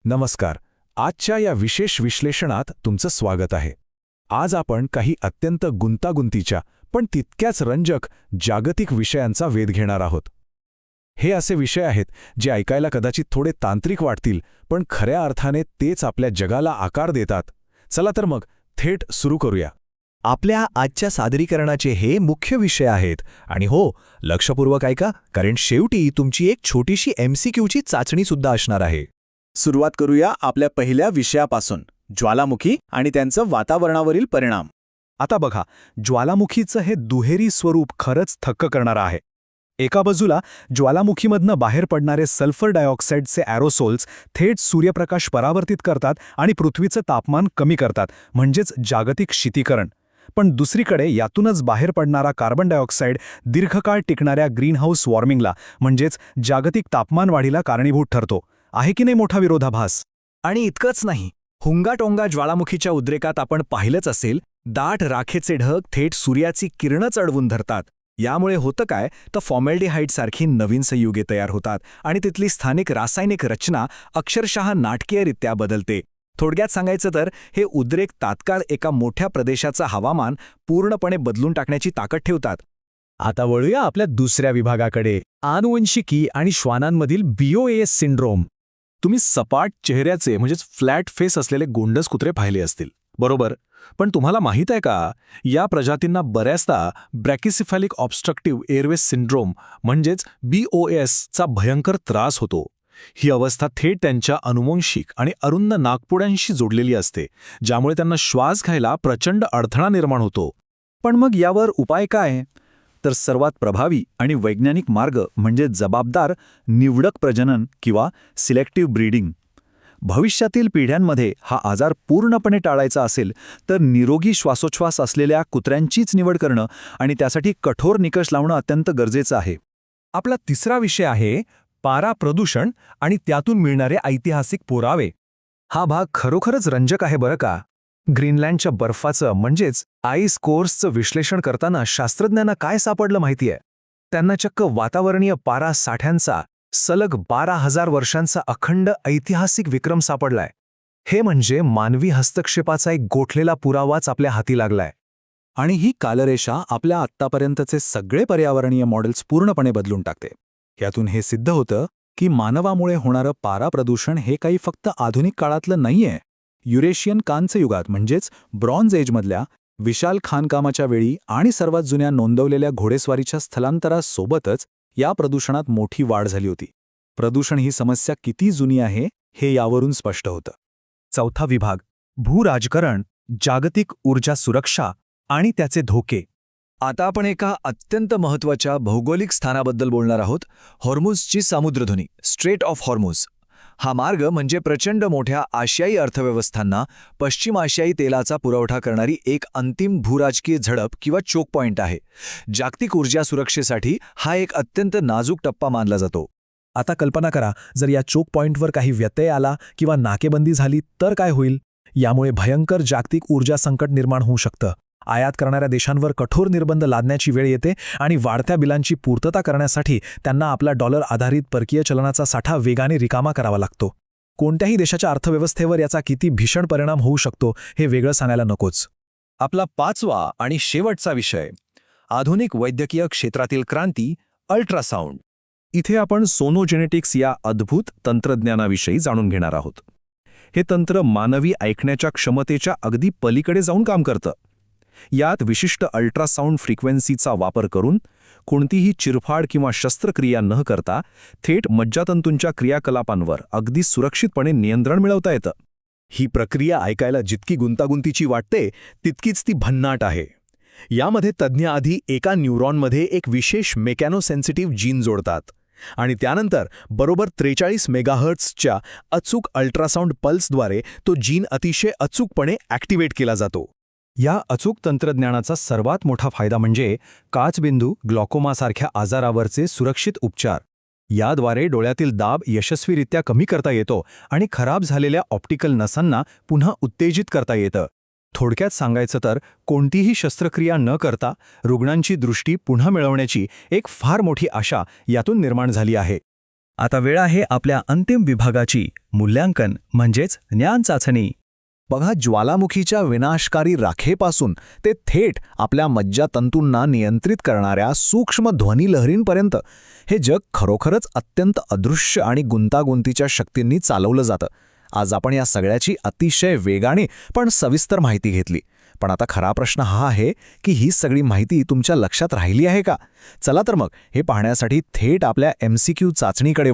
नमस्कार. आजच्या या विशेष विश्लेषणात तुमचं स्वागत आहे. आज आपण काही अत्यंत गुंतागुंतीच्या पण तितक्याच रंजक जागतिक विषयांचा वेध घेणार आहोत. हे असे विषय आहेत जे ऐकायला कदाचित थोडे तांत्रिक वाटतील, पण खऱ्या अर्थाने तेच आपल्या जगाला आकार देतात. चला तर मग थेट सुरू करूया. आपल्या आजच्या सादरीकरणाचे हे मुख्य विषय आहेत. आणि हो, लक्षपूर्वक ऐका, कारण शेवटी तुमची एक छोटीशी MCQची चाचणीसुद्धा असणार आहे. सुरुवात करूया आपल्या पहिल्या विषयापासून, ज्वालामुखी आणि त्यांचं वातावरणावरील परिणाम. आता बघा, ज्वालामुखीचं हे दुहेरी स्वरूप खरंच थक्क करणारं आहे. एका बाजूला ज्वालामुखीमधनं बाहेर पडणारे सल्फर डायऑक्साईडचे ॲरोसोल्स थेट सूर्यप्रकाश परावर्तित करतात आणि पृथ्वीचं तापमान कमी करतात, म्हणजेच जागतिक शीतीकरण. पण दुसरीकडे यातूनच बाहेर पडणारा कार्बन डायऑक्साईड दीर्घकाळ टिकणाऱ्या ग्रीनहाऊस वॉर्मिंगला, म्हणजेच जागतिक तापमान वाढीला कारणीभूत ठरतो. आहे की नाही मोठा विरोधाभास? आणि इतकंच नाही, हुंगाटोंगा ज्वालामुखीच्या उद्रेकात आपण पाहिलंच असेल, दाट राखेचे ढग थेट सूर्याची किरणच अडवून धरतात. यामुळे होतं काय, तर फॉर्मॅल्डिहाइडसारखी नवीन संयुगे तयार होतात आणि तिथली स्थानिक रासायनिक रचना अक्षरशः नाटकीयरित्या बदलते. थोडक्यात सांगायचं तर हे उद्रेक तात्काळ एका मोठ्या प्रदेशाचं हवामान पूर्णपणे बदलून टाकण्याची ताकद ठेवतात. आता वळूया आपल्या दुसऱ्या विभागाकडे, आनुवंशिकी आणि श्वानांमधील BOAS सिंड्रोम. तुम्ही सपाट चेहऱ्याचे म्हणजेच फ्लॅट फेस असलेले गोंडस कुत्रे पाहिले असतील, बरोबर? पण तुम्हाला माहीत आहे का, या प्रजातींना बऱ्याचदा ब्रॅकिसिफॅलिक ऑब्स्ट्रक्टिव्ह एअरवेज सिंड्रोम म्हणजेच BOAS चा भयंकर त्रास होतो. ही अवस्था थेट त्यांच्या अनुवंशिक आणि अरुंद नाकपुड्यांशी जोडलेली असते, ज्यामुळे त्यांना श्वास घ्यायला प्रचंड अडथळा निर्माण होतो. पण मग यावर उपाय काय? तर सर्वात प्रभावी आणि वैज्ञानिक मार्ग म्हणजे जबाबदार निवडक प्रजनन किंवा सिलेक्टिव्ह ब्रीडिंग. भविष्यातील पिढ्यांमध्ये हा आजार पूर्णपणे टाळायचा असेल तर निरोगी श्वासोच्छ्वास असलेल्या कुत्र्यांचीच निवड करणं आणि त्यासाठी कठोर निकष लावणं अत्यंत गरजेचं आहे. आपला तिसरा विषय आहे पारा प्रदूषण आणि त्यातून मिळणारे ऐतिहासिक पुरावे. हा भाग खरोखरच रंजक आहे बरं का. ग्रीनलँडच्या बर्फाचं म्हणजेच आईस कोर्सचं विश्लेषण करताना शास्त्रज्ञांना काय सापडलं माहितीये? त्यांना चक्क वातावरणीय पारा साठ्यांचा सलग 12,000 वर्षांचा अखंड ऐतिहासिक विक्रम सापडलाय. हे म्हणजे मानवी हस्तक्षेपाचा एक गोठलेला पुरावाच आपल्या हाती लागलाय. आणि ही कालरेषा आपल्या आत्तापर्यंतचे सगळे पर्यावरणीय मॉडेल्स पूर्णपणे बदलून टाकते. यातून हे सिद्ध होतं की मानवामुळे होणारं पारा प्रदूषण हे काही फक्त आधुनिक काळातलं नाहीये. युरेशियन कांस्य युगात म्हणजेच ब्रॉन्झ एजमधल्या विशाल खाणकामाच्या वेळी आणि सर्वात जुन्या नोंदवलेल्या घोडेस्वारीच्या स्थलांतरासोबतच या प्रदूषणात मोठी वाढ झाली होती. प्रदूषण ही समस्या किती जुनी आहे हे यावरून स्पष्ट होतं. चौथा विभाग, भूराजकारण, जागतिक ऊर्जा सुरक्षा आणि त्याचे धोके. आता आपण एका अत्यंत महत्त्वाच्या भौगोलिक स्थानाबद्दल बोलणार आहोत, हॉर्मुझची सामुद्रधुनी, स्ट्रेट ऑफ हॉर्मुझ. हा मार्ग म्हणजे प्रचंड मोठ्या आशियाई अर्थव्यवस्थांना पश्चिम आशियाई तेलाचा पुरवठा करणारी एक अंतिम भूराजकीय झडप किंवा चोक पॉइंट आहे. जागतिक ऊर्जा सुरक्षेसाठी हा एक अत्यंत नाजूक टप्पा मानला जातो. आता कल्पना करा, जर या चोक पॉइंटवर काही व्यत्यय आला किंवा नाकेबंदी झाली तर काय होईल? यामुळे भयंकर जागतिक ऊर्जा संकट निर्माण होऊ शकतं. आयात करणाऱ्या देशांवर कठोर निर्बंध लादण्याची वेळ येते आणि वाढत्या बिलांची पूर्तता करण्यासाठी त्यांना आपला डॉलर आधारित परकीय चलनाचा साठा वेगाने रिकामा करावा लागतो. कोणत्याही देशाच्या अर्थव्यवस्थेवर याचा किती भीषण परिणाम होऊ शकतो हे वेगळं सांगायला नकोच. आपला पाचवा आणि शेवटचा विषय, आधुनिक वैद्यकीय क्षेत्रातील क्रांती, अल्ट्रासाऊंड. इथे आपण सोनोजेनेटिक्स या अद्भुत तंत्रज्ञानाविषयी जाणून घेणार आहोत. हे तंत्र मानवी ऐकण्याच्या क्षमतेच्या अगदी पलीकडे जाऊन काम करतं. यात विशिष्ट अल्ट्रासाऊंड फ्रिक्वेन्सीचा वापर करून कोणतीही चिरफाड किंवा शस्त्रक्रिया न करता थेट मज्जातंतूंच्या क्रियाकलापांवर अगदी सुरक्षितपणे नियंत्रण मिळवता येतं. ही प्रक्रिया ऐकायला जितकी गुंतागुंतीची वाटते तितकीच ती भन्नाट आहे. यामध्ये तज्ज्ञ आधी एका न्यूरॉनमध्ये एक विशेष मेकॅनोसेन्सिटिव्ह जीन जोडतात आणि त्यानंतर बरोबर 43 मेगाहर्ट्झच्या अचूक अल्ट्रासाऊंड पल्सद्वारे तो जीन अतिशय अचूकपणे ॲक्टिवेट केला जातो. या अचूक तंत्रज्ञानाचा सर्वात मोठा फायदा म्हणजे काचबिंदू ग्लॉकोमासारख्या आजारावरचे सुरक्षित उपचार. याद्वारे डोळ्यातील दाब यशस्वीरित्या कमी करता येतो आणि खराब झालेल्या ऑप्टिकल नसांना पुन्हा उत्तेजित करता येतं. थोडक्यात सांगायचं तर कोणतीही शस्त्रक्रिया न करता रुग्णांची दृष्टी पुन्हा मिळवण्याची एक फार मोठी आशा यातून निर्माण झाली आहे. आता वेळ आहे आपल्या अंतिम विभागाची, मूल्यांकन म्हणजेच ज्ञान चाचणी. बघा, ज्वालामुखीच्या विनाशकारी राखेपासून ते थेट आपल्या मज्जातंतूंना नियंत्रित करणाऱ्या सूक्ष्म ध्वनिलहरींपर्यंत हे जग खरोखरच अत्यंत अदृश्य आणि गुंतागुंतीच्या शक्तींनी चालवलं जातं. आज आपण या सगळ्याची अतिशय वेगाने पण सविस्तर माहिती घेतली. पण आता खरा प्रश्न हा आहे की ही सगळी माहिती तुमच्या लक्षात राहिली आहे का? चला तर मग हे पाहण्यासाठी थेट आपल्या MCQ चाचणीकडे